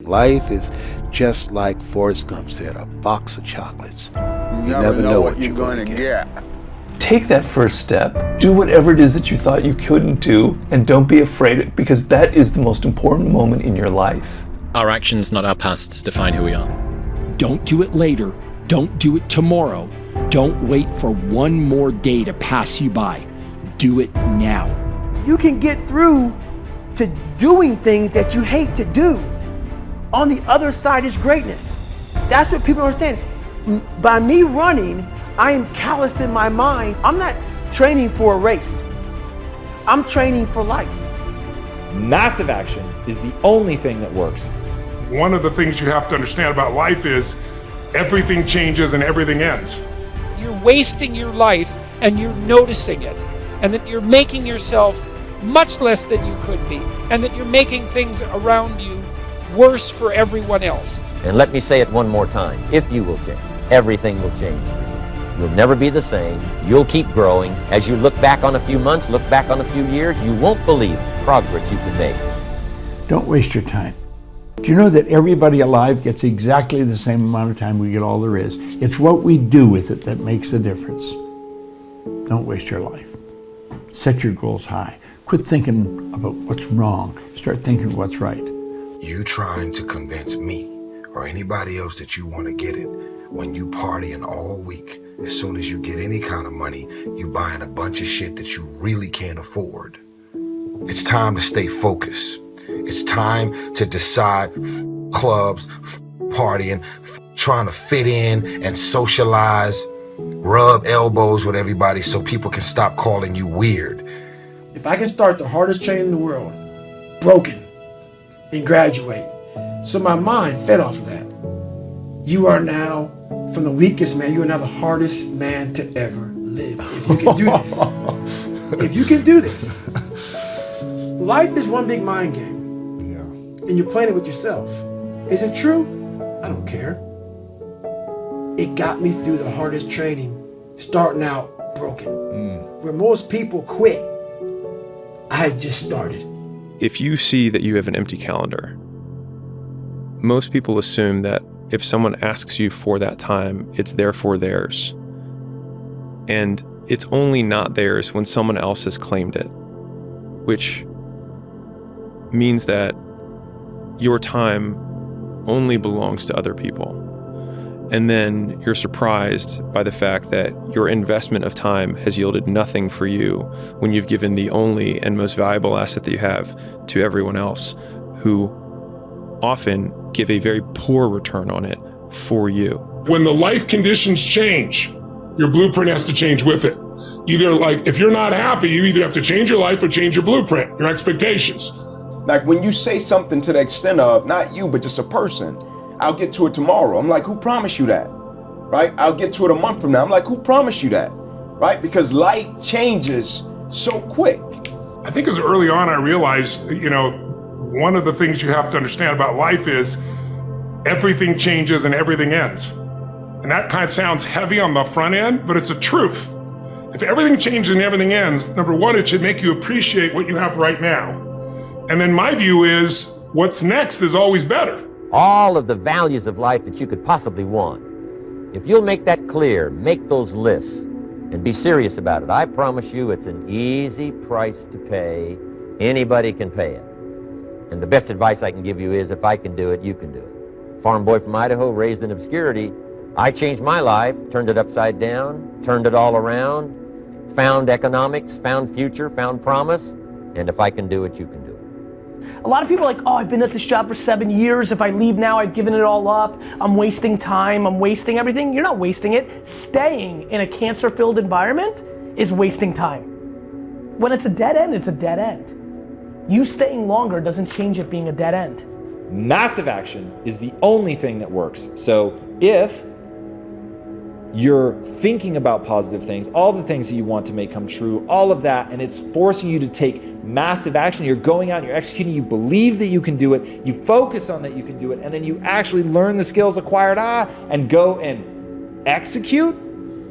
Life is just like Forrest Gump said, a box of chocolates. You never know what you're going to get. Take that first step. Do whatever it is that you thought you couldn't do, and don't be afraid, because that is the most important moment in your life. Our actions, not our pasts, define who we are. Don't do it later. Don't do it tomorrow. Don't wait for one more day to pass you by. Do it now. You can get through to doing things that you hate to do. On the other side is greatness. That's what people understand. By me running, I am callous in my mind. I'm not training for a race. I'm training for life. Massive action is the only thing that works. One of the things you have to understand about life is everything changes and everything ends. You're wasting your life and you're noticing it, and that you're making yourself much less than you could be, and that you're making things around you worse for everyone else. And let me say it one more time. If you will change, everything will change for you. You'll never be the same. You'll keep growing. As you look back on a few months, look back on a few years, you won't believe the progress you can make. Don't waste your time. Do you know that everybody alive gets exactly the same amount of time we get all there is? It's what we do with it that makes the difference. Don't waste your life. Set your goals high. Quit thinking about what's wrong. Start thinking what's right. You trying to convince me or anybody else that you want to get it when you partying all week. As soon as you get any kind of money, you buying a bunch of shit that you really can't afford. It's time to stay focused. It's time to decide clubs, partying, trying to fit in and socialize, rub elbows with everybody so people can stop calling you weird. If I can start the hardest training in the world, broken, and graduate, so my mind fed off of that. You are now, from the weakest man, you are now the hardest man to ever live. If you can do this. If you can do this. Life is one big mind game. And you're playing it with yourself. Is it true? I don't care. It got me through the hardest training, starting out broken. Where most people quit, I had just started. If you see that you have an empty calendar, most people assume that if someone asks you for that time, it's therefore theirs. And it's only not theirs when someone else has claimed it, which means that your time only belongs to other people. And then you're surprised by the fact that your investment of time has yielded nothing for you when you've given the only and most valuable asset that you have to everyone else, who often give a very poor return on it for you. When the life conditions change, your blueprint has to change with it. Either, like, if you're not happy, you either have to change your life or change your blueprint, your expectations. Like when you say something to the extent of, not you, but just a person, I'll get to it tomorrow. I'm like, who promised you that? Right? I'll get to it a month from now. I'm like, who promised you that? Right? Because life changes so quick. I think as early on I realized, one of the things you have to understand about life is everything changes and everything ends. And that kind of sounds heavy on the front end, but it's a truth. If everything changes and everything ends, number one, it should make you appreciate what you have right now. And then my view is what's next is always better. All of the values of life that you could possibly want. If you'll make that clear, make those lists, and be serious about it, I promise you it's an easy price to pay. Anybody can pay it. And the best advice I can give you is, if I can do it, you can do it. Farm boy from Idaho, raised in obscurity, I changed my life, turned it upside down, turned it all around, found economics, found future, found promise, and if I can do it, you can do it. A lot of people are like, oh, I've been at this job for 7 years. If I leave now, I've given it all up. I'm wasting time. I'm wasting everything. You're not wasting it. Staying in a cancer-filled environment is wasting time. When it's a dead end, it's a dead end. You staying longer doesn't change it being a dead end. Massive action is the only thing that works. So if you're thinking about positive things, all the things that you want to make come true, all of that, and it's forcing you to take massive action. You're going out and you're executing, you believe that you can do it, you focus on that you can do it, and then you actually learn the skills acquired, and go and execute,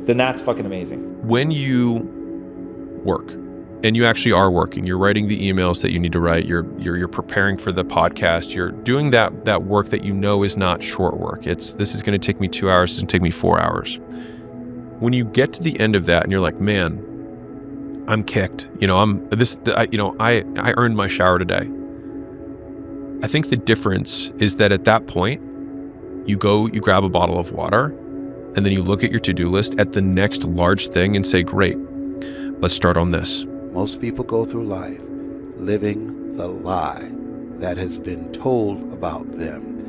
then that's fucking amazing. When you work, and you actually are working. You're writing the emails that you need to write. You're preparing for the podcast. You're doing that work that you know is not short work. This is going to take me 2 hours. This is going to take me 4 hours. When you get to the end of that and you're like, man, I'm kicked. I earned my shower today. I think the difference is that at that point, you grab a bottle of water, and then you look at your to-do list at the next large thing and say, great, let's start on this. Most people go through life living the lie that has been told about them.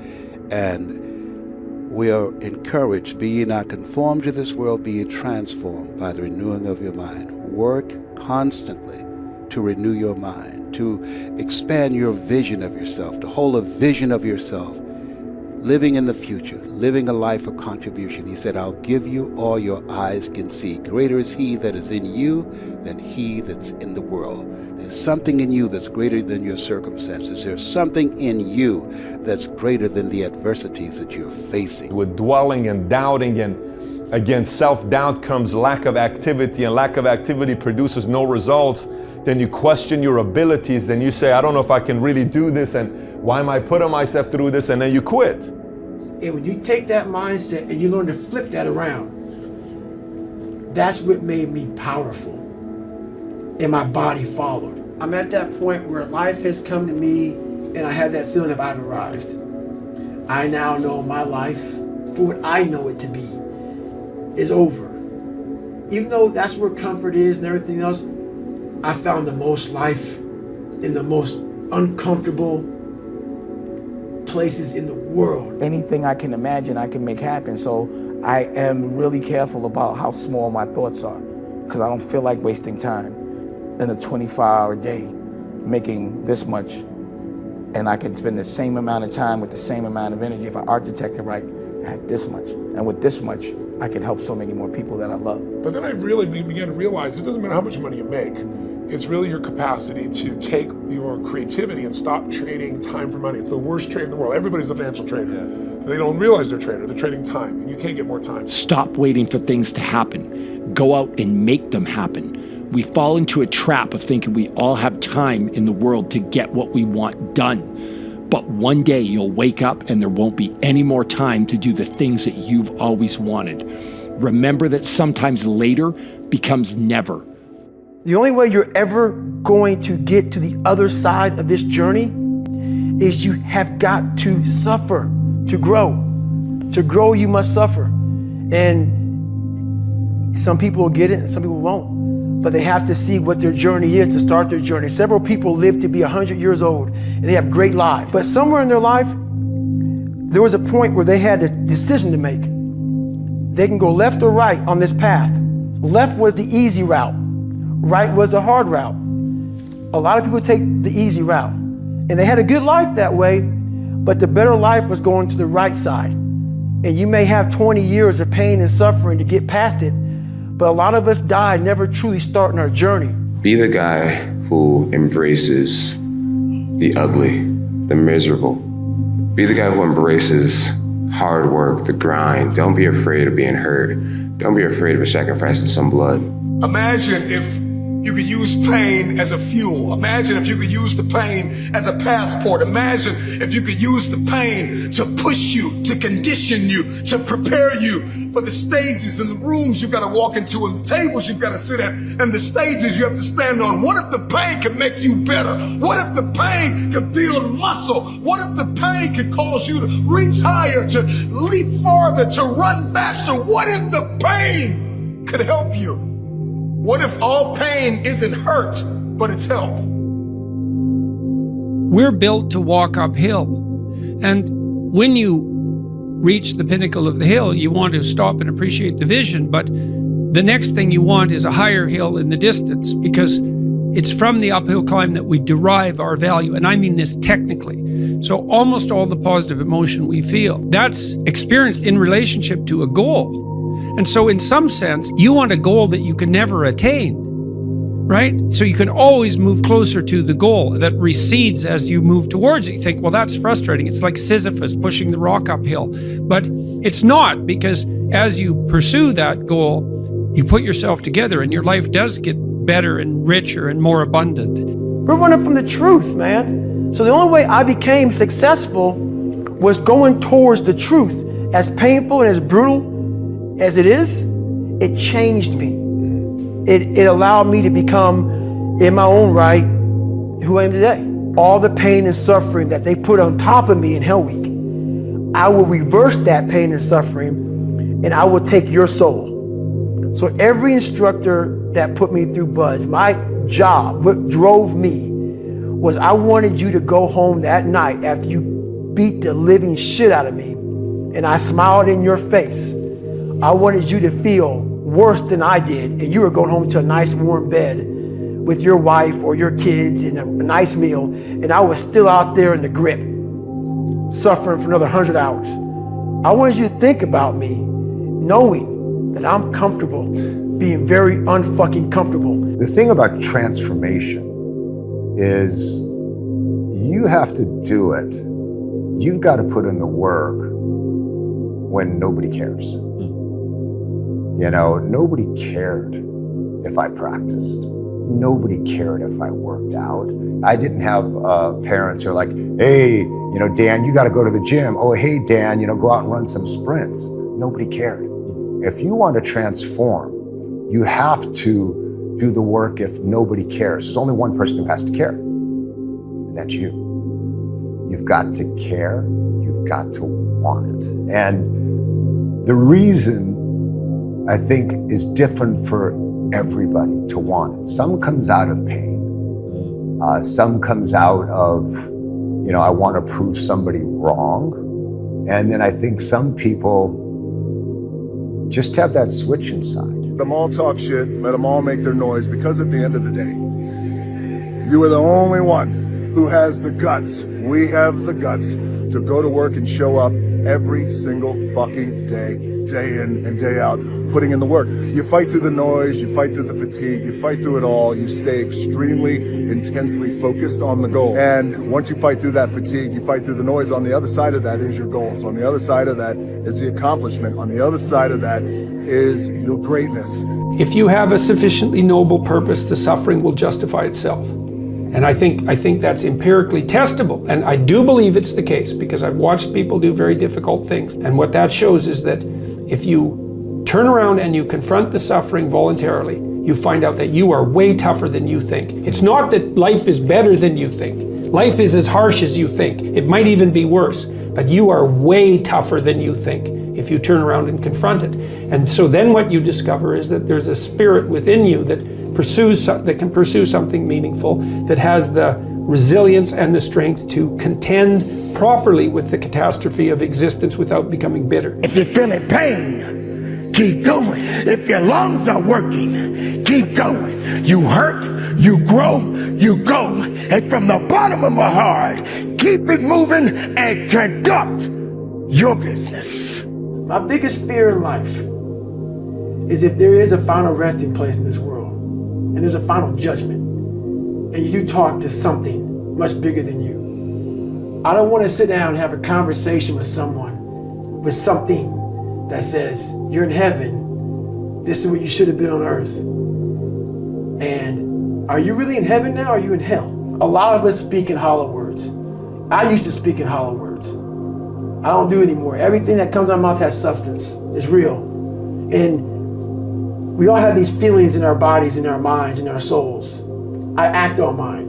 And we are encouraged, be ye not conformed to this world, be ye transformed by the renewing of your mind. Work constantly to renew your mind, to expand your vision of yourself, to hold a vision of yourself, living in the future, living a life of contribution. He said, I'll give you all your eyes can see. Greater is he that is in you than he that's in the world. There's something in you that's greater than your circumstances. There's something in you that's greater than the adversities that you're facing. With dwelling and doubting, and again, self-doubt comes lack of activity, and lack of activity produces no results. Then you question your abilities, then you say, I don't know if I can really do this, and why am I putting myself through this, and then you quit. And when you take that mindset and you learn to flip that around, that's what made me powerful. And my body followed. I'm at that point where life has come to me and I had that feeling of I've arrived. I now know my life, for what I know it to be, is over. Even though that's where comfort is and everything else, I found the most life in the most uncomfortable places in the world. Anything I can imagine, I can make happen. So I am really careful about how small my thoughts are, because I don't feel like wasting time in a 24-hour day making this much. And I can spend the same amount of time with the same amount of energy if I architect it right, I have this much. And with this much, I can help so many more people that I love. But then I really began to realize it doesn't matter how much money you make. It's really your capacity to take your creativity and stop trading time for money. It's the worst trade in the world. Everybody's a financial trader. Yeah. They don't realize they're a trader. They're trading time, and you can't get more time. Stop waiting for things to happen. Go out and make them happen. We fall into a trap of thinking we all have time in the world to get what we want done. But one day you'll wake up and there won't be any more time to do the things that you've always wanted. Remember that sometimes later becomes never. The only way you're ever going to get to the other side of this journey is you have got to suffer to grow. To grow, you must suffer. And some people will get it and some people won't. But they have to see what their journey is to start their journey. Several people live to be 100 years old and they have great lives. But somewhere in their life, there was a point where they had a decision to make. They can go left or right on this path. Left was the easy route. Right was the hard route. A lot of people take the easy route. And they had a good life that way, but the better life was going to the right side. And you may have 20 years of pain and suffering to get past it, but a lot of us die never truly starting our journey. Be the guy who embraces the ugly, the miserable. Be the guy who embraces hard work, the grind. Don't be afraid of being hurt. Don't be afraid of sacrificing some blood. Imagine if you could use pain as a fuel. Imagine if you could use the pain as a passport. Imagine if you could use the pain to push you, to condition you, to prepare you for the stages and the rooms you gotta walk into and the tables you gotta sit at and the stages you have to stand on. What if the pain can make you better? What if the pain can build muscle? What if the pain can cause you to reach higher, to leap farther, to run faster? What if the pain could help you? What if all pain isn't hurt, but it's help? We're built to walk uphill. And when you reach the pinnacle of the hill, you want to stop and appreciate the vision. But the next thing you want is a higher hill in the distance, because it's from the uphill climb that we derive our value. And I mean this technically. So almost all the positive emotion we feel, that's experienced in relationship to a goal. And so in some sense, you want a goal that you can never attain, right? So you can always move closer to the goal that recedes as you move towards it. You think, well, that's frustrating. It's like Sisyphus pushing the rock uphill. But it's not, because as you pursue that goal, you put yourself together and your life does get better and richer and more abundant. We're running from the truth, man. So the only way I became successful was going towards the truth. As painful and as brutal as it is, it changed me. It allowed me to become, in my own right, who I am today. All the pain and suffering that they put on top of me in Hell Week, I will reverse that pain and suffering, and I will take your soul. So every instructor that put me through BUD/S, my job, what drove me, was I wanted you to go home that night after you beat the living shit out of me, and I smiled in your face. I wanted you to feel worse than I did, and you were going home to a nice warm bed with your wife or your kids and a nice meal, and I was still out there in the grip, suffering for another 100 hours. I wanted you to think about me, knowing that I'm comfortable being very unfucking comfortable. The thing about transformation is you have to do it. You've got to put in the work when nobody cares. You know, nobody cared if I practiced. Nobody cared if I worked out. I didn't have parents who are like, hey, you know, Dan, you got to go to the gym. Oh, hey, Dan, you know, go out and run some sprints. Nobody cared. If you want to transform, you have to do the work if nobody cares. There's only one person who has to care, and that's you. You've got to care. You've got to want it. And the reason I think is different for everybody to want it. Some comes out of pain. Some comes out of, you know, I want to prove somebody wrong. And then I think some people just have that switch inside. Let them all talk shit, let them all make their noise, because at the end of the day, you are the only one who has the guts. We have the guts to go to work and show up every single fucking day, day in and day out, putting in the work. You fight through the noise, you fight through the fatigue, you fight through it all, you stay extremely intensely focused on the goal. And once you fight through that fatigue, you fight through the noise, on the other side of that is your goals. On the other side of that is the accomplishment. On the other side of that is your greatness. If you have a sufficiently noble purpose, the suffering will justify itself. And I think that's empirically testable. And I do believe it's the case, because I've watched people do very difficult things. And what that shows is that if you turn around and you confront the suffering voluntarily, you find out that you are way tougher than you think. It's not that life is better than you think. Life is as harsh as you think. It might even be worse, but you are way tougher than you think if you turn around and confront it. And so then what you discover is that there's a spirit within you that can pursue something meaningful, that has the resilience and the strength to contend properly with the catastrophe of existence without becoming bitter. If you're feeling pain, keep going. If your lungs are working, keep going. You hurt, you grow, you go. And from the bottom of my heart, keep it moving and conduct your business. My biggest fear in life is if there is a final resting place in this world, and there's a final judgment, and you talk to something much bigger than you. I don't want to sit down and have a conversation with someone with something that says, you're in heaven, this is what you should have been on earth. And are you really in heaven now, or are you in hell? A lot of us speak in hollow words. I used to speak in hollow words. I don't do it anymore. Everything that comes out of my mouth has substance, it's real. And we all have these feelings in our bodies, in our minds, in our souls. I act on mine.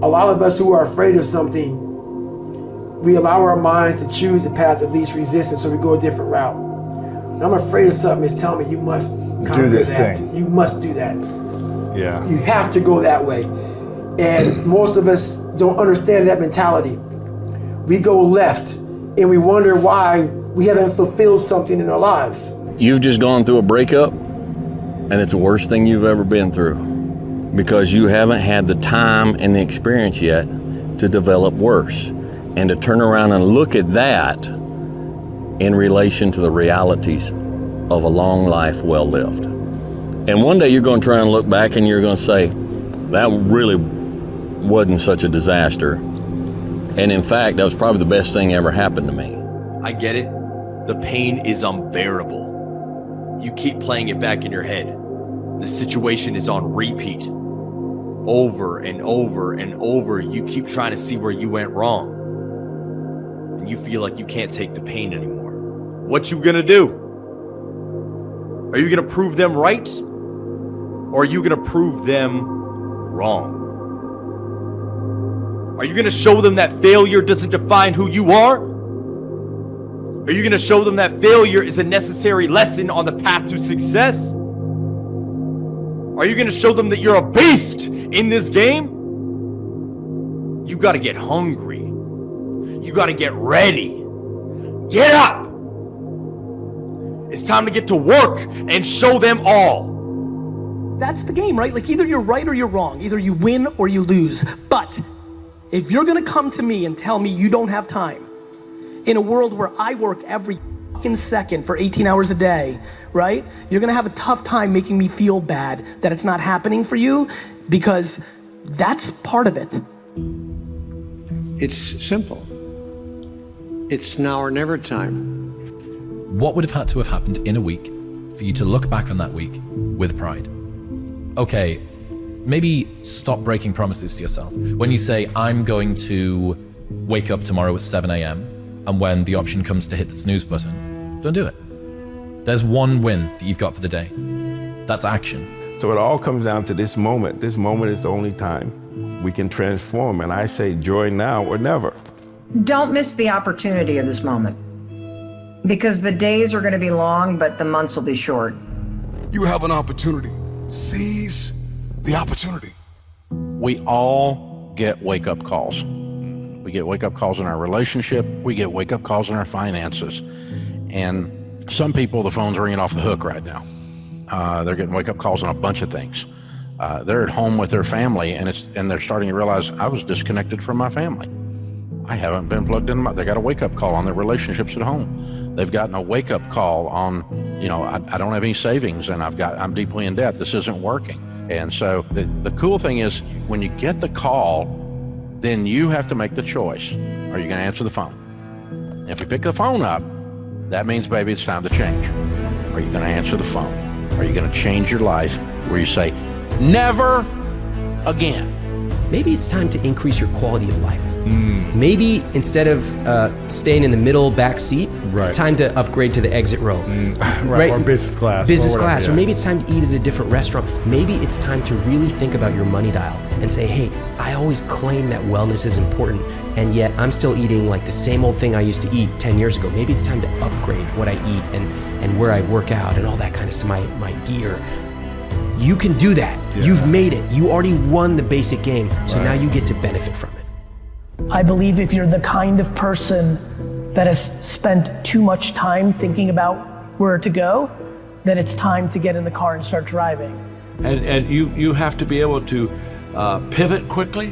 A lot of us who are afraid of something, we allow our minds to choose the path of least resistance, so we go a different route. When I'm afraid of something, it's telling me you must conquer that. You must do that. Yeah. You have to go that way. And most of us don't understand that mentality. We go left and we wonder why we haven't fulfilled something in our lives. You've just gone through a breakup, and it's the worst thing you've ever been through, because you haven't had the time and the experience yet to develop worse, and to turn around and look at that in relation to the realities of a long life well lived. And one day you're going to try and look back and you're going to say, that really wasn't such a disaster. And in fact, that was probably the best thing ever happened to me. I get it. The pain is unbearable. You keep playing it back in your head. The situation is on repeat. Over and over and over, you keep trying to see where you went wrong. And you feel like you can't take the pain anymore. What you gonna do? Are you gonna prove them right? Or are you gonna prove them wrong? Are you gonna show them that failure doesn't define who you are? Are you gonna show them that failure is a necessary lesson on the path to success? Are you gonna show them that you're a beast in this game? You gotta get hungry. You gotta get ready. Get up! It's time to get to work and show them all. That's the game, right? Like either you're right or you're wrong. Either you win or you lose. But if you're gonna come to me and tell me you don't have time, in a world where I work every fucking second for 18 hours a day, right? You're gonna have a tough time making me feel bad that it's not happening for you, because that's part of it. It's simple. It's now or never time. What would have had to have happened in a week for you to look back on that week with pride? Okay, maybe stop breaking promises to yourself. When you say, I'm going to wake up tomorrow at 7 a.m., and when the option comes to hit the snooze button, don't do it. There's one win that you've got for the day. That's action. So it all comes down to this moment. This moment is the only time we can transform. And I say joy now or never. Don't miss the opportunity of this moment, because the days are going to be long, but the months will be short. You have an opportunity. Seize the opportunity. We all get wake-up calls. We get wake-up calls in our relationship. We get wake-up calls in our finances. And some people, the phone's ringing off the hook right now. They're getting wake-up calls on a bunch of things. They're at home with their family, and they're starting to realize, I was disconnected from my family. I haven't been plugged in. They got a wake-up call on their relationships at home. They've gotten a wake-up call on, I don't have any savings, and I'm deeply in debt. This isn't working. And so the cool thing is, when you get the call, then you have to make the choice. Are you going to answer the phone? If you pick the phone up, that means, baby, it's time to change. Are you going to answer the phone? Are you going to change your life where you say, never again? Maybe it's time to increase your quality of life. Maybe instead of staying in the middle back seat, it's time to upgrade to the exit row. Right, or business class. Business or whatever, class, or maybe it's time to eat at a different restaurant. Maybe it's time to really think about your money dial and say, hey, I always claim that wellness is important, and yet I'm still eating like the same old thing I used to eat 10 years ago. Maybe it's time to upgrade what I eat and where I work out and all that kind of stuff, my gear. You can do that. Yeah. You've made it. You already won the basic game, so now you get to benefit from it. I believe if you're the kind of person that has spent too much time thinking about where to go, then it's time to get in the car and start driving. And you have to be able to pivot quickly.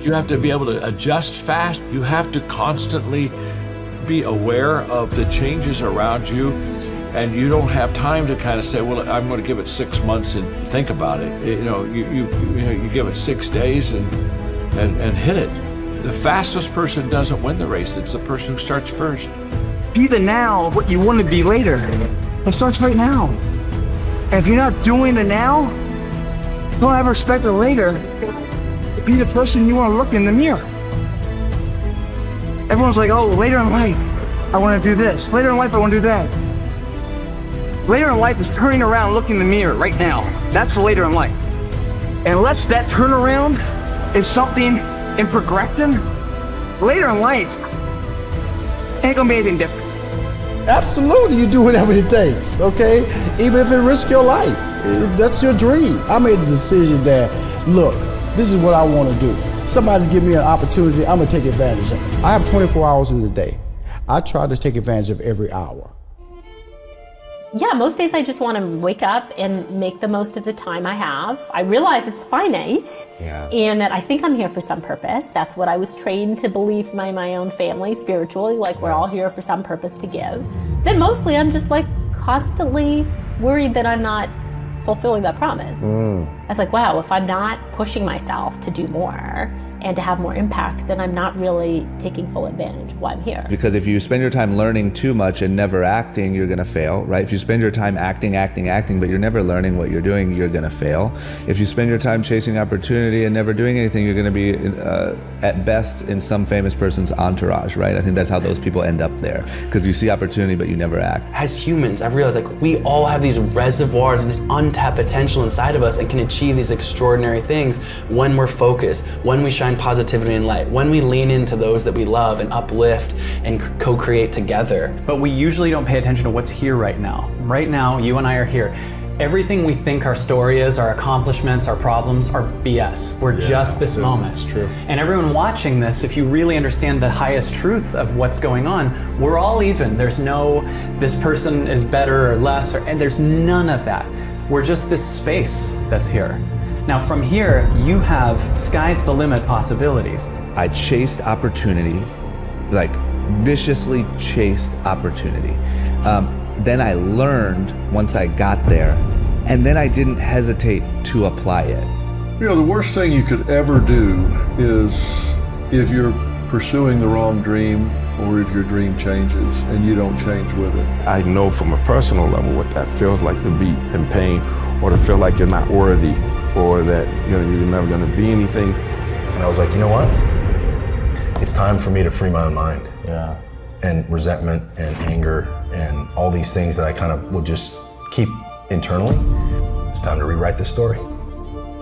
You have to be able to adjust fast. You have to constantly be aware of the changes around you. And you don't have time to kind of say, well, I'm going to give it 6 months and think about it. You give it 6 days and hit it. The fastest person doesn't win the race. It's the person who starts first. Be the now of what you want to be later. It starts right now. And if you're not doing the now, don't ever expect the later to be the person you want to look in the mirror. Everyone's like, oh, later in life, I want to do this. Later in life, I want to do that. Later in life is turning around, looking in the mirror right now. That's the later in life. And unless that turnaround is something in progression, later in life ain't gonna be anything different. Absolutely, you do whatever it takes, okay? Even if it risks your life. That's your dream. I made the decision that, look, this is what I want to do. Somebody's giving me an opportunity, I'm gonna take advantage of it. I have 24 hours in the day. I try to take advantage of every hour. Yeah, most days I just want to wake up and make the most of the time I have. I realize it's finite, and that I think I'm here for some purpose. That's what I was trained to believe by my own family spiritually, like we're all here for some purpose to give. Then mostly I'm just like constantly worried that I'm not fulfilling that promise. I was like, wow, if I'm not pushing myself to do more, and to have more impact, then I'm not really taking full advantage of why I'm here. Because if you spend your time learning too much and never acting, you're gonna fail, right? If you spend your time acting, but you're never learning what you're doing, you're gonna fail. If you spend your time chasing opportunity and never doing anything, you're gonna be at best in some famous person's entourage, right? I think that's how those people end up there, because you see opportunity but you never act. As humans, I've realized like we all have these reservoirs of this untapped potential inside of us and can achieve these extraordinary things when we're focused, when we shine positivity and light, when we lean into those that we love and uplift and co-create together. But we usually don't pay attention to what's here right now. Right now, you and I are here. Everything we think our story is, our accomplishments, our problems, are BS. We're just this moment. That's true. And everyone watching this, if you really understand the highest truth of what's going on, we're all even. There's no, this person is better or less, and there's none of that. We're just this space that's here. Now from here, you have sky's the limit possibilities. I chased opportunity, like viciously chased opportunity. Then I learned once I got there, and then I didn't hesitate to apply it. You know, the worst thing you could ever do is if you're pursuing the wrong dream, or if your dream changes and you don't change with it. I know from a personal level what that feels like, to be in pain, or to feel like you're not worthy, or that you're never going to be anything. And I was like, you know what? It's time for me to free my own mind. Yeah. And resentment and anger and all these things that I kind of would just keep internally. It's time to rewrite this story.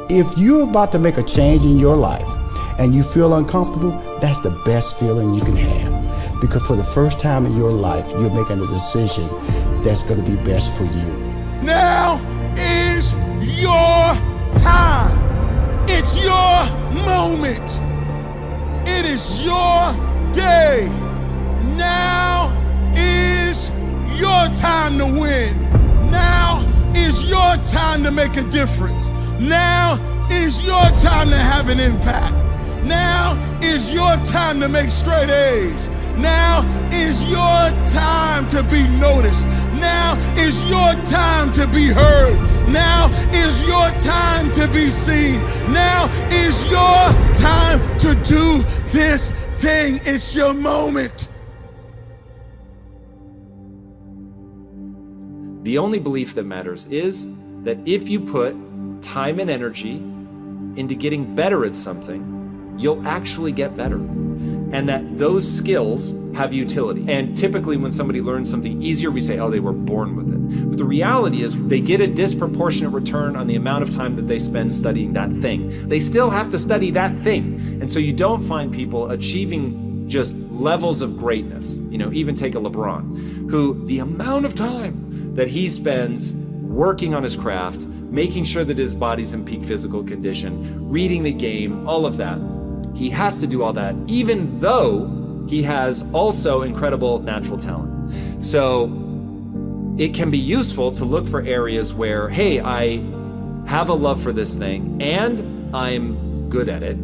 If you're about to make a change in your life and you feel uncomfortable, that's the best feeling you can have. Because for the first time in your life, you're making a decision that's going to be best for you. Now is your time. It's your moment. It is your day. Now is your time to win. Now is your time to make a difference. Now is your time to have an impact. Now is your time to make straight A's. Now is your time to be noticed. Now is your time to be heard. Now is your time to be seen. Now is your time to do this thing. It's your moment. The only belief that matters is that if you put time and energy into getting better at something, you'll actually get better. And that those skills have utility. And typically when somebody learns something easier, we say, oh, they were born with it. But the reality is they get a disproportionate return on the amount of time that they spend studying that thing. They still have to study that thing. And so you don't find people achieving just levels of greatness. You know, even take a LeBron, who the amount of time that he spends working on his craft, making sure that his body's in peak physical condition, reading the game, all of that. He has to do all that, even though he has also incredible natural talent. So it can be useful to look for areas where, hey, I have a love for this thing and I'm good at it.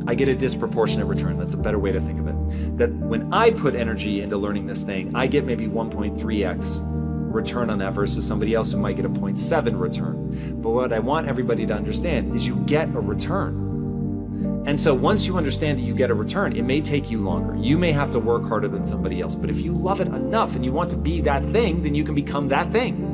I get a disproportionate return. That's a better way to think of it. That when I put energy into learning this thing, I get maybe 1.3x return on that versus somebody else who might get a 0.7 return. But what I want everybody to understand is you get a return. And so once you understand that you get a return, it may take you longer. You may have to work harder than somebody else. But if you love it enough and you want to be that thing, then you can become that thing.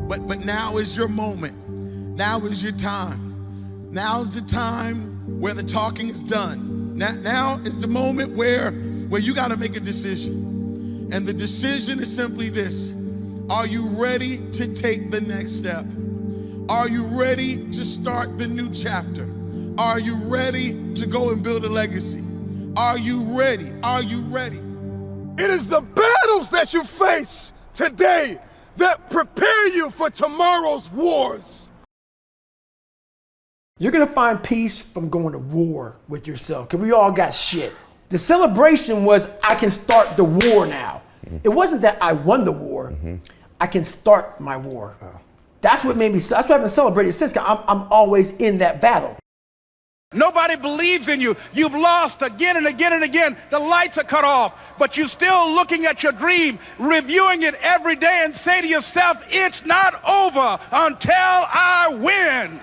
But now is your moment. Now is your time. Now's the time where the talking is done. Now is the moment where you got to make a decision. And the decision is simply this. Are you ready to take the next step? Are you ready to start the new chapter? Are you ready to go and build a legacy? Are you ready? Are you ready? It is the battles that you face today that prepare you for tomorrow's wars. You're gonna find peace from going to war with yourself, because we all got shit. The celebration was, I can start the war now. It wasn't that I won the war. I can start my war. That's what made me, that's why I haven't celebrated since, because I'm always in that battle. Nobody believes in you. You've lost again and again and again. The lights are cut off, but you're still looking at your dream, reviewing it every day, and say to yourself, it's not over until I win.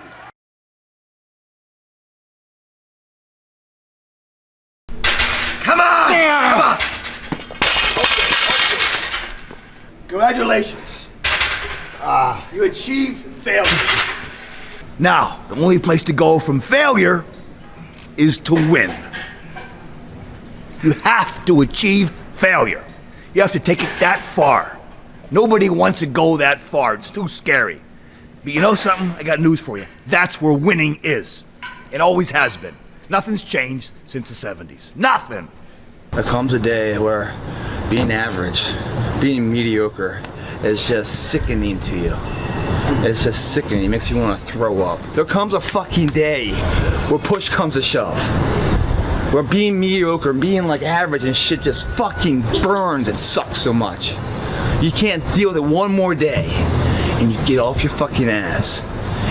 Come on! Come on! Congratulations. You achieved failure. Now, the only place to go from failure is to win. You have to achieve failure. You have to take it that far. Nobody wants to go that far. It's too scary. But you know something? I got news for you. That's where winning is. It always has been. Nothing's changed since the 70s. Nothing. There comes a day where being average, being mediocre is just sickening to you. It's just sickening. It makes you want to throw up. There comes a fucking day where push comes to shove. Where being mediocre, being like average and shit just fucking burns and sucks so much. You can't deal with it one more day. And you get off your fucking ass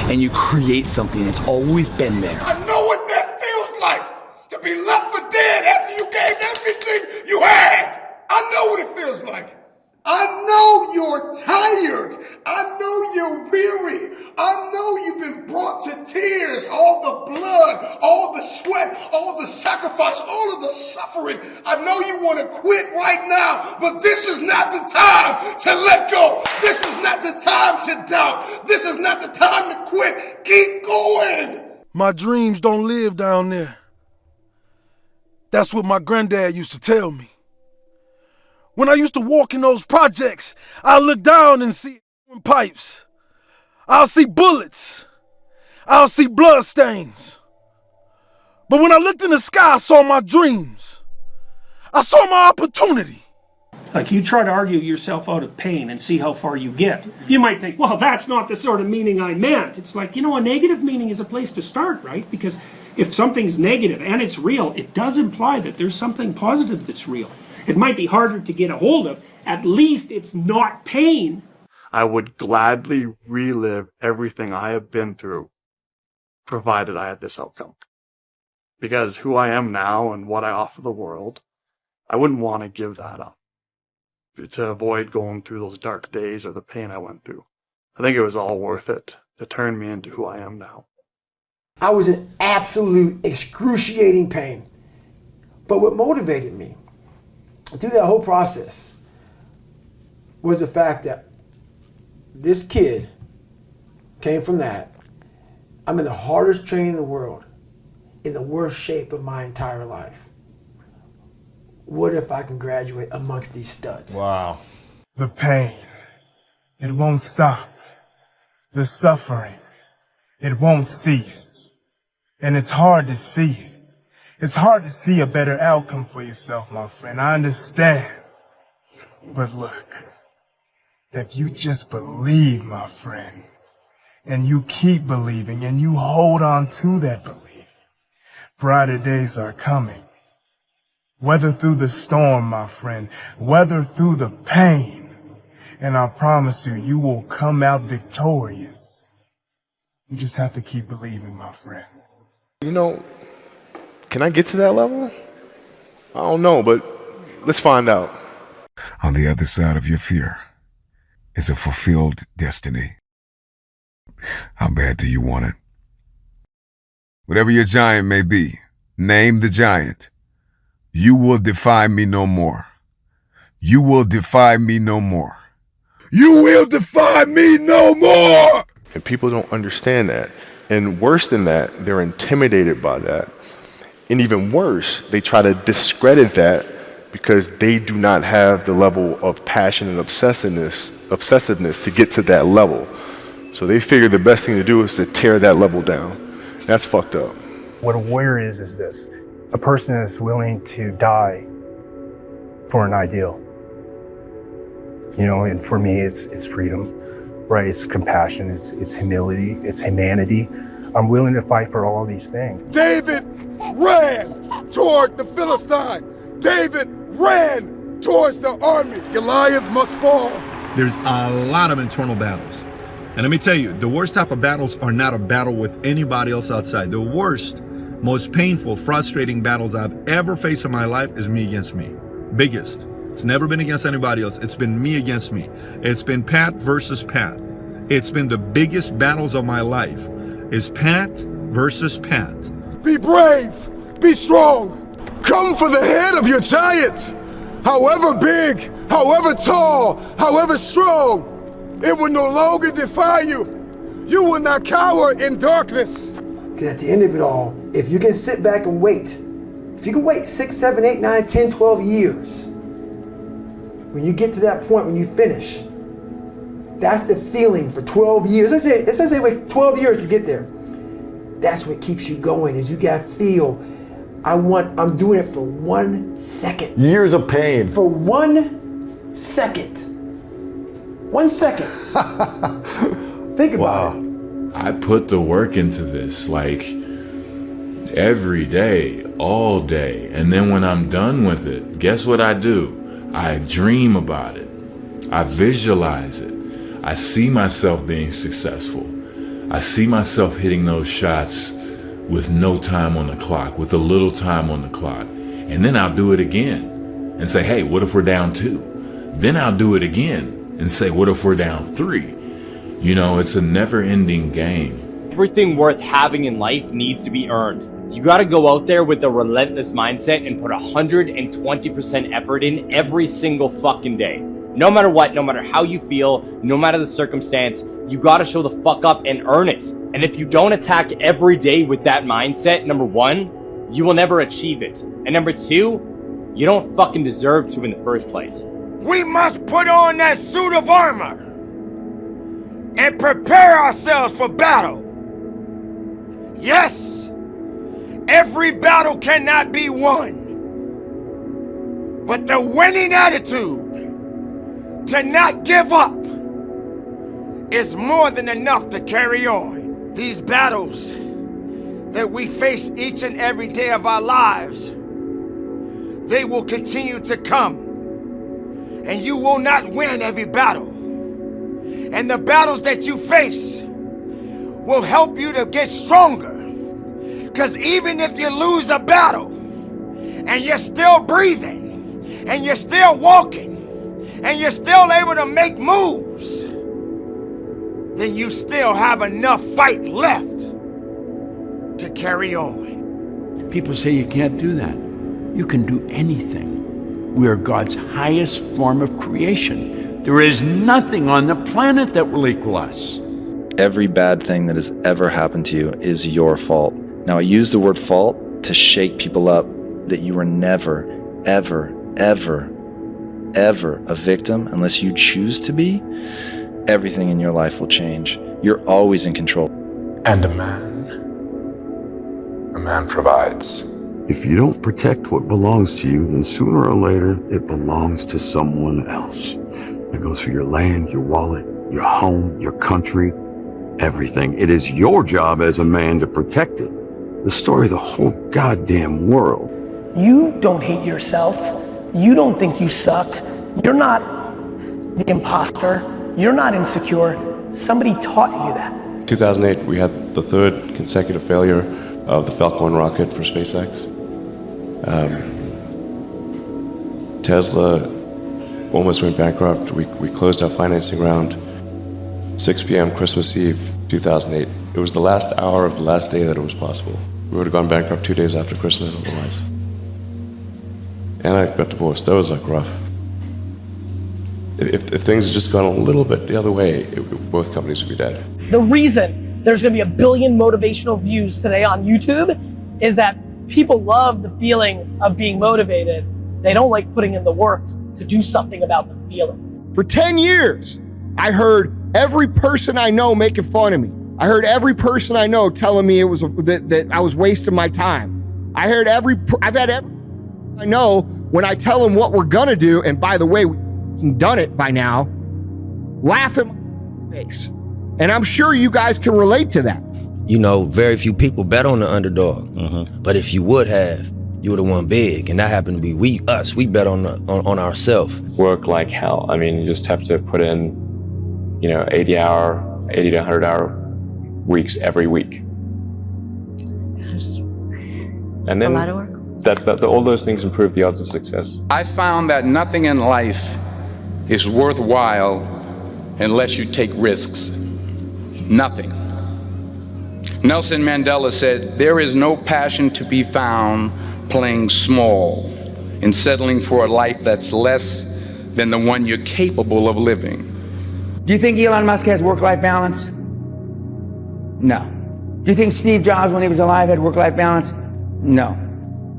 and you create something that's always been there. I know what that feels like, to be left for dead after you gave everything you had. I know what it feels like. I know you're tired. I know you're weary. I know you've been brought to tears. All the blood, all the sweat, all the sacrifice, all of the suffering. I know you want to quit right now, but this is not the time to let go. This is not the time to doubt. This is not the time to quit. Keep going. My dreams don't live down there. That's what my granddad used to tell me. When I used to walk in those projects, I look down and see pipes. I'll see bullets. I'll see blood stains. But when I looked in the sky, I saw my dreams. I saw my opportunity. Like, you try to argue yourself out of pain and see how far you get. You might think, well, that's not the sort of meaning I meant. It's like, you know, a negative meaning is a place to start, right? Because if something's negative and it's real, it does imply that there's something positive that's real. It might be harder to get a hold of. At least it's not pain. I would gladly relive everything I have been through, provided I had this outcome. Because who I am now and what I offer the world, I wouldn't want to give that up to avoid going through those dark days or the pain I went through. I think it was all worth it to turn me into who I am now. I was in absolute excruciating pain. But what motivated me through that whole process was the fact that this kid came from that. I'm in the hardest training in the world, in the worst shape of my entire life. What if I can graduate amongst these studs? Wow. The pain, it won't stop. The suffering, it won't cease. And it's hard to see it. It's hard to see a better outcome for yourself, my friend. I understand. But look, if you just believe, my friend, and you keep believing and you hold on to that belief, brighter days are coming. Weather through the storm, my friend, weather through the pain, and I promise you, you will come out victorious. You just have to keep believing, my friend. You know, can I get to that level? I don't know, but let's find out. On the other side of your fear is a fulfilled destiny. How bad do you want it? Whatever your giant may be, name the giant. You will defy me no more. You will defy me no more. You will defy me no more! And people don't understand that. And worse than that, they're intimidated by that. And even worse, they try to discredit that because they do not have the level of passion and obsessiveness to get to that level. So they figure the best thing to do is to tear that level down. That's fucked up. What a warrior is this. A person is willing to die for an ideal. You know, and for me, it's freedom, right? It's compassion, it's humility, it's humanity. I'm willing to fight for all these things. David ran toward the Philistine. David ran towards the army. Goliath must fall. There's a lot of internal battles. And let me tell you, the worst type of battles are not a battle with anybody else outside. The worst, most painful, frustrating battles I've ever faced in my life is me against me. Biggest. It's never been against anybody else. It's been me against me. It's been Pat versus Pat. It's been the biggest battles of my life. Is Pat versus Pat. Be brave. Be strong. Come for the head of your giant. However big, however tall, however strong, it will no longer defy you. You will not cower in darkness. Because at the end of it all, if you can sit back and wait, if you can wait 6, 7, 8, 9, 10, 12 years, when you get to that point when you finish, that's the feeling for 12 years. Let's say wait 12 years to get there. That's what keeps you going, is you gotta feel, I'm doing it for 1 second. Years of pain. For 1 second. 1 second. Think about it. I put the work into this, like every day, all day. And then when I'm done with it, guess what I do? I dream about it. I visualize it. I see myself being successful. I see myself hitting those shots with no time on the clock, with a little time on the clock. And then I'll do it again and say, hey, what if we're down 2? Then I'll do it again and say, what if we're down 3? You know, it's a never-ending game. Everything worth having in life needs to be earned. You gotta go out there with a relentless mindset and put 120% effort in every single fucking day. No matter what, no matter how you feel, no matter the circumstance, you gotta show the fuck up and earn it. And if you don't attack every day with that mindset, number 1, you will never achieve it. And number 2, you don't fucking deserve to in the first place. We must put on that suit of armor and prepare ourselves for battle. Yes, every battle cannot be won, but the winning attitude to not give up is more than enough to carry on. These battles that we face each and every day of our lives, they will continue to come, and you will not win every battle. And the battles that you face will help you to get stronger. Because even if you lose a battle and you're still breathing and you're still walking and you're still able to make moves, then you still have enough fight left to carry on. People say you can't do that. You can do anything. We are God's highest form of creation. There is nothing on the planet that will equal us. Every bad thing that has ever happened to you is your fault. Now, I use the word fault to shake people up that you were never, ever, ever, ever a victim unless you choose to be. Everything in your life will change. You're always in control. And a man provides. If you don't protect what belongs to you, then sooner or later, it belongs to someone else. That goes for your land, your wallet, your home, your country, everything. It is your job as a man to protect it. The story of the whole goddamn world. You don't hate yourself. You don't think you suck. You're not the imposter. You're not insecure. Somebody taught you that. 2008, we had the 3rd consecutive failure of the Falcon rocket for SpaceX. Tesla almost went bankrupt. We closed our financing round. 6 p.m. Christmas Eve, 2008. It was the last hour of the last day that it was possible. We would have gone bankrupt 2 days after Christmas otherwise. And I got divorced. That was like rough. If things had just gone a little bit the other way, both companies would be dead. The reason there's gonna be 1 billion motivational views today on YouTube is that people love the feeling of being motivated. They don't like putting in the work to do something about the feeling. For 10 years, I heard every person I know making fun of me. I heard every person I know telling me that I was wasting my time. I've had every I know when I tell them what we're gonna do, and by the way, we've done it by now, laugh at my face. And I'm sure you guys can relate to that. You know, very few people bet on the underdog. But if you would have, you would have won big. And that happened to be we bet on ourselves. Work like hell. I mean, you just have to put in, 80 to 100 hour weeks every week. And then a lot of work. All those things improve the odds of success. I found that nothing in life is worthwhile unless you take risks. Nothing. Nelson Mandela said, "There is no passion to be found playing small and settling for a life that's less than the one you're capable of living." Do you think Elon Musk has work-life balance? No. Do you think Steve Jobs, when he was alive, had work-life balance? No.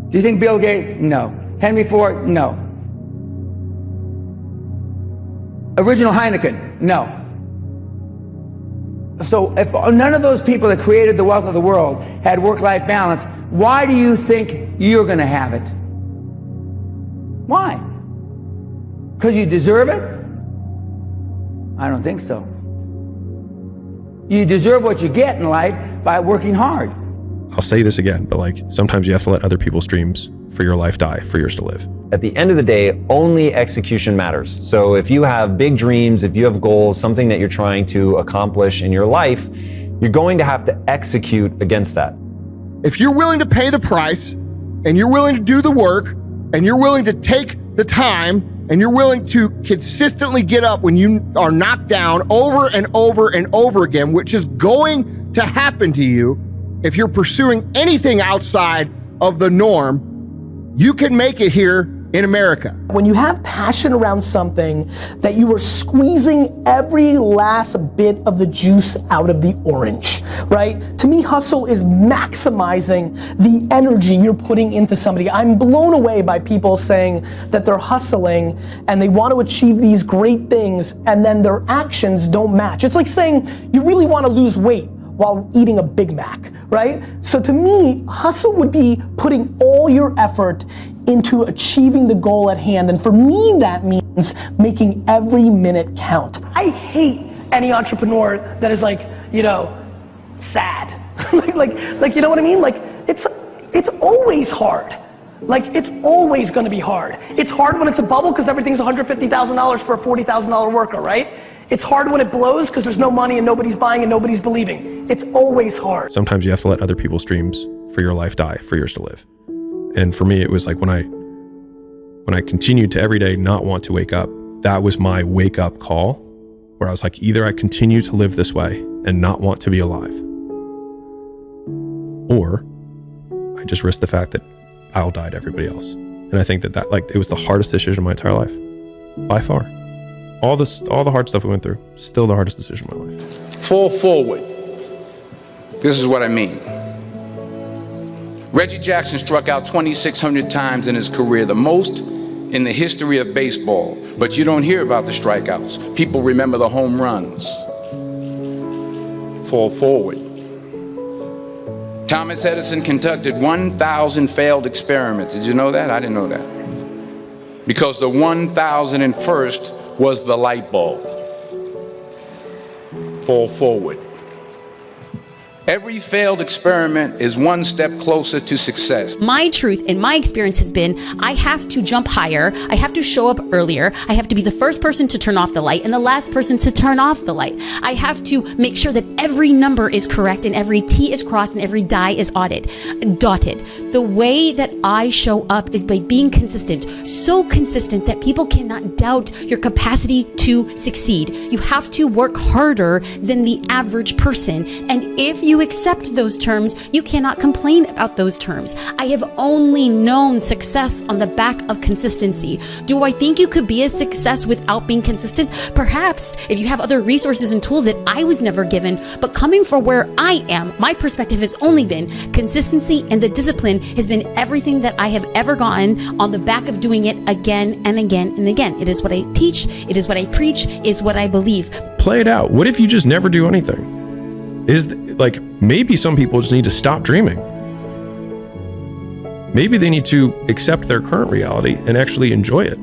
Do you think Bill Gates? No. Henry Ford? No. Original Heineken? No. So if none of those people that created the wealth of the world had work-life balance, why do you think you're going to have it? Why? Because you deserve it? I don't think so. You deserve what you get in life by working hard. I'll say this again, but like sometimes you have to let other people's dreams for your life die for yours to live. At the end of the day, only execution matters. So if you have big dreams, if you have goals, something that you're trying to accomplish in your life, you're going to have to execute against that. If you're willing to pay the price, and you're willing to do the work, and you're willing to take the time, and you're willing to consistently get up when you are knocked down over and over and over again, which is going to happen to you if you're pursuing anything outside of the norm, you can make it here in America. When you have passion around something that you are squeezing every last bit of the juice out of the orange, right? To me, hustle is maximizing the energy you're putting into somebody. I'm blown away by people saying that they're hustling and they want to achieve these great things and then their actions don't match. It's like saying you really want to lose weight while eating a Big Mac, right? So to me, hustle would be putting all your effort into achieving the goal at hand. And for me, that means making every minute count. I hate any entrepreneur that is like, you know, sad. like, you know what I mean? Like, it's always hard. Like, it's always gonna be hard. It's hard when it's a bubble because everything's $150,000 for a $40,000 worker, right? It's hard when it blows because there's no money and nobody's buying and nobody's believing. It's always hard. Sometimes you have to let other people's dreams for your life die for yours to live. And for me, it was like when I continued to every day not want to wake up, that was my wake up call where I was like, either I continue to live this way and not want to be alive, or I just risk the fact that I'll die to everybody else. And I think that like, it was the hardest decision of my entire life, by far. All the hard stuff we went through, still the hardest decision of my life. Fall forward. This is what I mean. Reggie Jackson struck out 2,600 times in his career, the most in the history of baseball. But you don't hear about the strikeouts. People remember the home runs. Fall forward. Thomas Edison conducted 1,000 failed experiments. Did you know that? I didn't know that. Because the 1,001st was the light bulb. Fall forward. Every failed experiment is one step closer to success. My truth and my experience has been, I have to jump higher, I have to show up earlier, I have to be the first person to turn off the light and the last person to turn off the light. I have to make sure that every number is correct and every T is crossed and every die is dotted. The way that I show up is by being consistent, so consistent that people cannot doubt your capacity to succeed. You have to work harder than the average person, and if you accept those terms, you cannot complain about those terms. I have only known success on the back of consistency. Do I think you could be a success without being consistent? Perhaps, if you have other resources and tools that I was never given, but coming from where I am, my perspective has only been consistency, and the discipline has been everything that I have ever gotten on the back of doing it again and again and again. It is what I teach, it is what I preach, it is what I believe. Play it out. What if you just never do anything? Like, maybe some people just need to stop dreaming. Maybe they need to accept their current reality and actually enjoy it.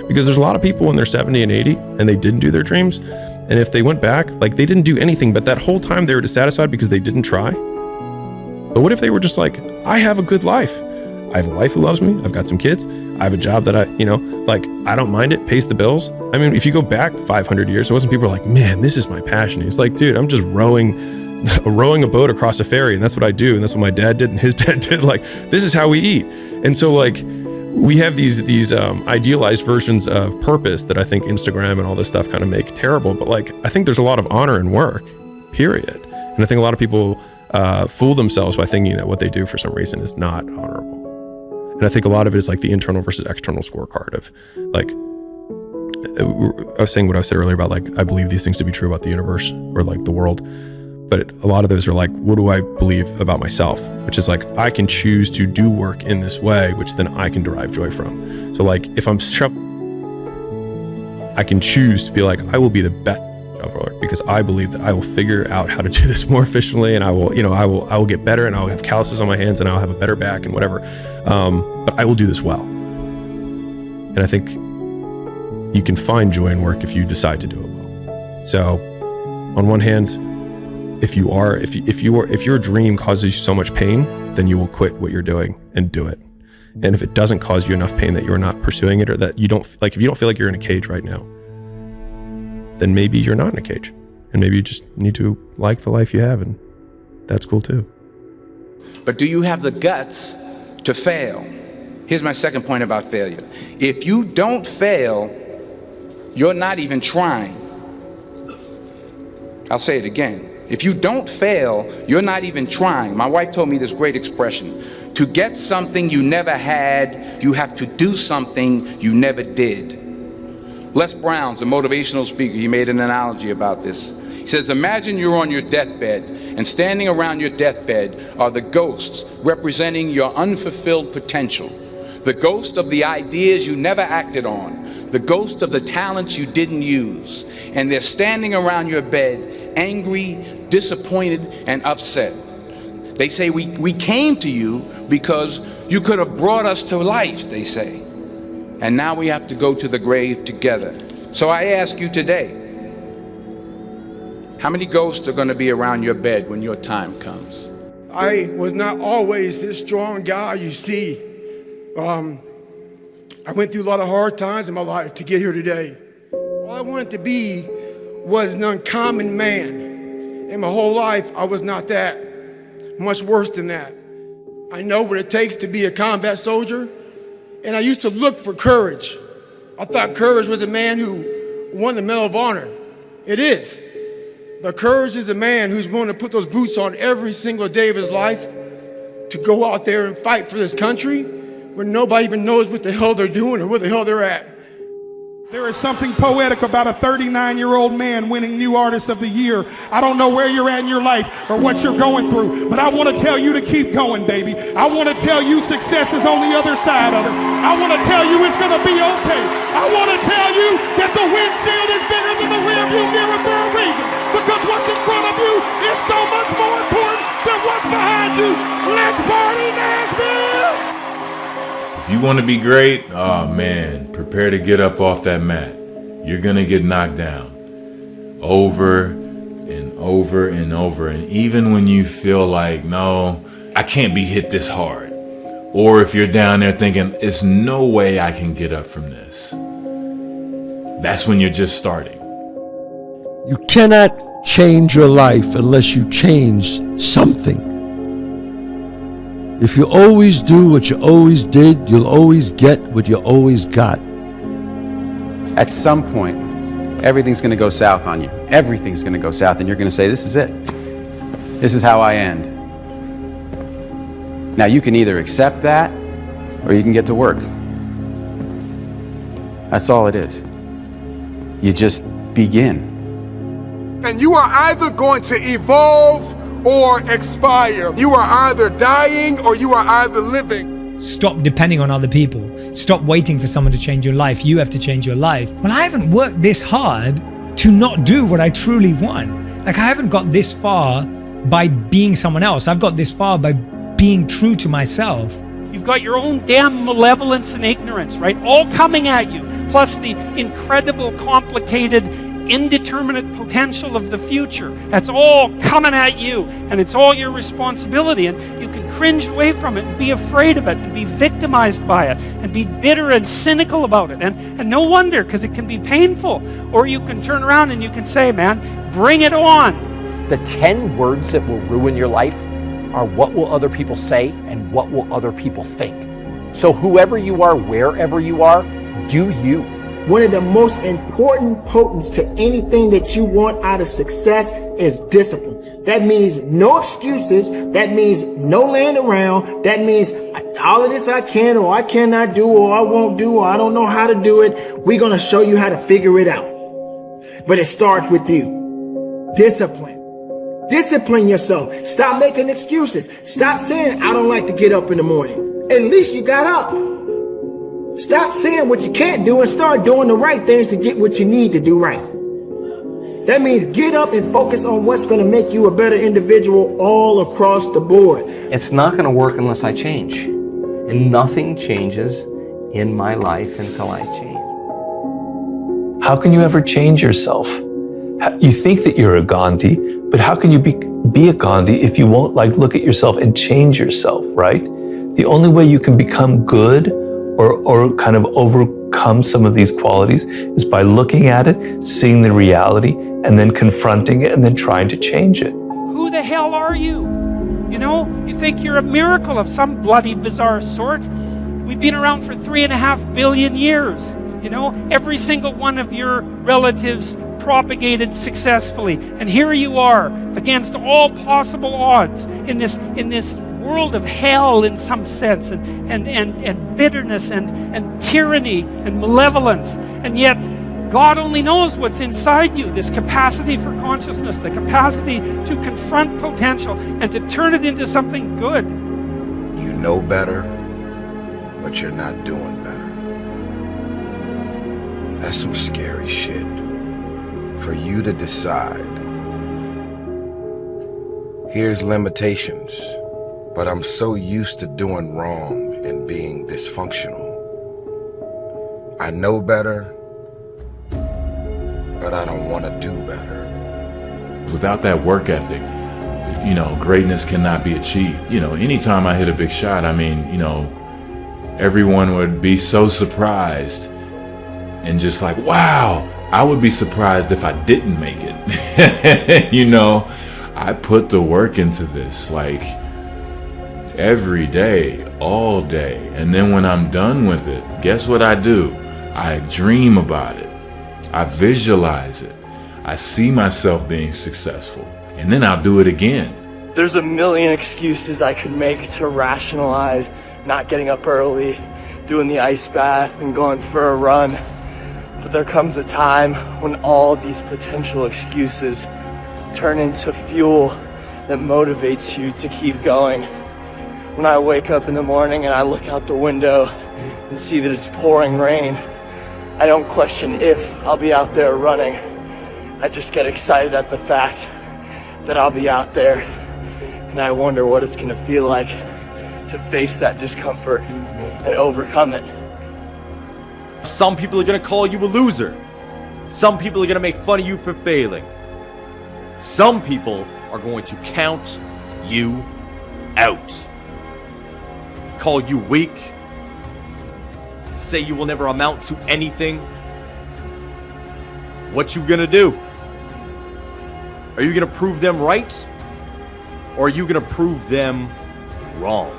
Because there's a lot of people when they're 70 and 80 and they didn't do their dreams. And if they went back, like, they didn't do anything, but that whole time they were dissatisfied because they didn't try. But what if they were just like, I have a good life. I have a wife who loves me. I've got some kids. I have a job that I don't mind it, pays the bills. I mean, if you go back 500 years, it wasn't people were like, man, this is my passion. It's like, dude, I'm just rowing a boat across a ferry, and that's what I do, and that's what my dad did and his dad did. Like, this is how we eat. And so, like, we have these idealized versions of purpose that I think Instagram and all this stuff kind of make terrible. But like, I think there's a lot of honor in work, period. And I think a lot of people fool themselves by thinking that what they do for some reason is not honorable. And I think a lot of it is like the internal versus external scorecard of like, I was saying what I said earlier about like, I believe these things to be true about the universe or like the world. But a lot of those are like, what do I believe about myself? Which is like, I can choose to do work in this way, which then I can derive joy from. So like, if I'm I can choose to be like, I will be the best shoveler because I believe that I will figure out how to do this more efficiently, and I will, I will get better, and I'll have calluses on my hands, and I'll have a better back and whatever. But I will do this well. And I think you can find joy in work if you decide to do it well. So on one hand, if your dream causes you so much pain, then you will quit what you're doing and do it. And if it doesn't cause you enough pain that you're not pursuing it, or that you don't like, if you don't feel like you're in a cage right now, then maybe you're not in a cage, and maybe you just need to like the life you have, and that's cool too. But do you have the guts to fail? Here's my second point about failure. If you don't fail, you're not even trying. I'll say it again. If you don't fail, you're not even trying. My wife told me this great expression. To get something you never had, you have to do something you never did. Les Brown's a motivational speaker. He made an analogy about this. He says, imagine you're on your deathbed, and standing around your deathbed are the ghosts representing your unfulfilled potential. The ghost of the ideas you never acted on. The ghost of the talents you didn't use. And they're standing around your bed, angry, disappointed, and upset. They say, we came to you because you could have brought us to life, they say. And now we have to go to the grave together. So I ask you today, how many ghosts are going to be around your bed when your time comes? I was not always this strong guy you see. I went through a lot of hard times in my life to get here today. All I wanted to be was an uncommon man. In my whole life, I was not that. Much worse than that. I know what it takes to be a combat soldier, and I used to look for courage. I thought courage was a man who won the Medal of Honor. It is. But courage is a man who's willing to put those boots on every single day of his life to go out there and fight for this country when nobody even knows what the hell they're doing or where the hell they're at. There is something poetic about a 39-year-old man winning New Artist of the Year. I don't know where you're at in your life or what you're going through, but I want to tell you to keep going, baby. I want to tell you success is on the other side of it. I want to tell you it's going to be okay. I want to tell you that the windshield is bigger than the rearview mirror for a reason, because what's in front of you is so much more important than what's behind you. Let's party, Nashville! If you want to be great, oh man, prepare to get up off that mat. You're going to get knocked down over and over and over. And even when you feel like, no, I can't be hit this hard. Or if you're down there thinking, there's no way I can get up from this. That's when you're just starting. You cannot change your life unless you change something. If you always do what you always did, you'll always get what you always got. At some point, everything's going to go south on you. Everything's going to go south, and you're going to say, this is it. This is how I end. Now, you can either accept that, or you can get to work. That's all it is. You just begin. And you are either going to evolve or expire. You are either dying or you are either living. Stop depending on other people. Stop waiting for someone to change your life. You have to change your life. Well, I haven't worked this hard to not do what I truly want. Like, I haven't got this far by being someone else. I've got this far by being true to myself. You've got your own damn malevolence and ignorance, right? All coming at you, plus the incredible, complicated, indeterminate potential of the future. That's all coming at you, and it's all your responsibility, and you can cringe away from it and be afraid of it and be victimized by it and be bitter and cynical about it, and no wonder, because it can be painful. Or you can turn around and you can say, man, bring it on. The 10 words that will ruin your life are what will other people say and what will other people think. So whoever you are, wherever you are, do you. One of the most important potents to anything that you want out of success is discipline. That means no excuses. That means no laying around. That means all of this I can or I cannot do or I won't do or I don't know how to do it. We're going to show you how to figure it out. But it starts with you. Discipline. Discipline yourself. Stop making excuses. Stop saying, I don't like to get up in the morning. At least you got up. Stop saying what you can't do and start doing the right things to get what you need to do right. That means get up and focus on what's going to make you a better individual all across the board. It's not going to work unless I change. And nothing changes in my life until I change. How can you ever change yourself? You think that you're a Gandhi, but how can you be a Gandhi if you won't look at yourself and change yourself, right? The only way you can become good or kind of overcome some of these qualities is by looking at it, seeing the reality, and then confronting it, and then trying to change it. Who the hell are you? You know, you think you're a miracle of some bloody bizarre sort. We've been around for 3.5 billion years. You know, every single one of your relatives propagated successfully. And here you are, against all possible odds, in this world of hell in some sense, and bitterness and tyranny and malevolence. And yet, God only knows what's inside you, this capacity for consciousness, the capacity to confront potential and to turn it into something good. You know better, but you're not doing better. That's some scary shit. For you to decide. Here's limitations, but I'm so used to doing wrong and being dysfunctional. I know better, but I don't want to do better. Without that work ethic, greatness cannot be achieved. Anytime I hit a big shot, everyone would be so surprised and just like, wow. I would be surprised if I didn't make it. I put the work into this every day, all day. And then when I'm done with it, guess what I do? I dream about it. I visualize it. I see myself being successful. And then I'll do it again. There's a million excuses I could make to rationalize not getting up early, doing the ice bath, and going for a run. But there comes a time when all these potential excuses turn into fuel that motivates you to keep going. When I wake up in the morning and I look out the window and see that it's pouring rain, I don't question if I'll be out there running. I just get excited at the fact that I'll be out there, and I wonder what it's gonna feel like to face that discomfort and overcome it. Some people are gonna call you a loser. Some people are gonna make fun of you for failing. Some people are going to count you out. Call you weak. Say you will never amount to anything. What you gonna do? Are you gonna prove them right? Or are you gonna prove them wrong?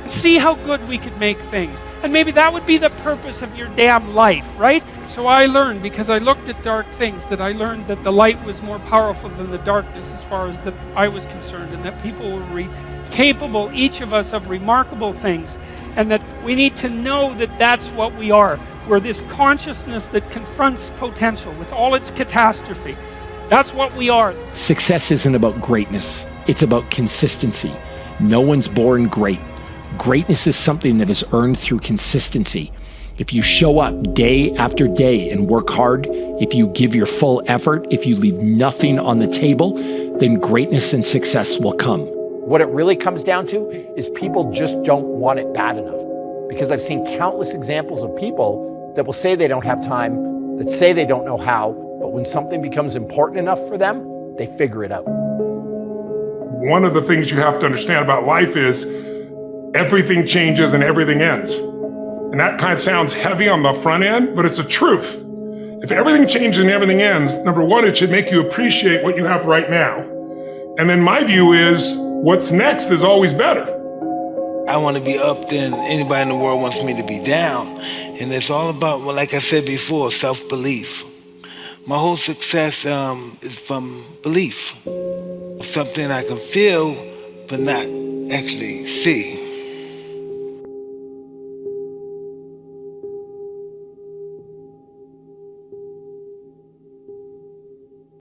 See how good we could make things. And maybe that would be the purpose of your damn life, right? So I learned, because I looked at dark things, that I learned that the light was more powerful than the darkness as far as that I was concerned, and that people were capable, each of us, of remarkable things, and that we need to know that that's what we are. We're this consciousness that confronts potential with all its catastrophe. That's what we are. Success isn't about greatness. It's about consistency. No one's born great. Greatness is something that is earned through consistency. If you show up day after day and work hard, if you give your full effort, if you leave nothing on the table, then greatness and success will come. What it really comes down to is people just don't want it bad enough. Because I've seen countless examples of people that will say they don't have time, that say they don't know how, but when something becomes important enough for them, they figure it out. One of the things you have to understand about life is everything changes and everything ends. And that kind of sounds heavy on the front end, but it's a truth. If everything changes and everything ends, number one, it should make you appreciate what you have right now. And then my view is, what's next is always better. I want to be up, then anybody in the world wants me to be down. And it's all about, well, like I said before, self-belief. My whole success is from belief. Something I can feel, but not actually see.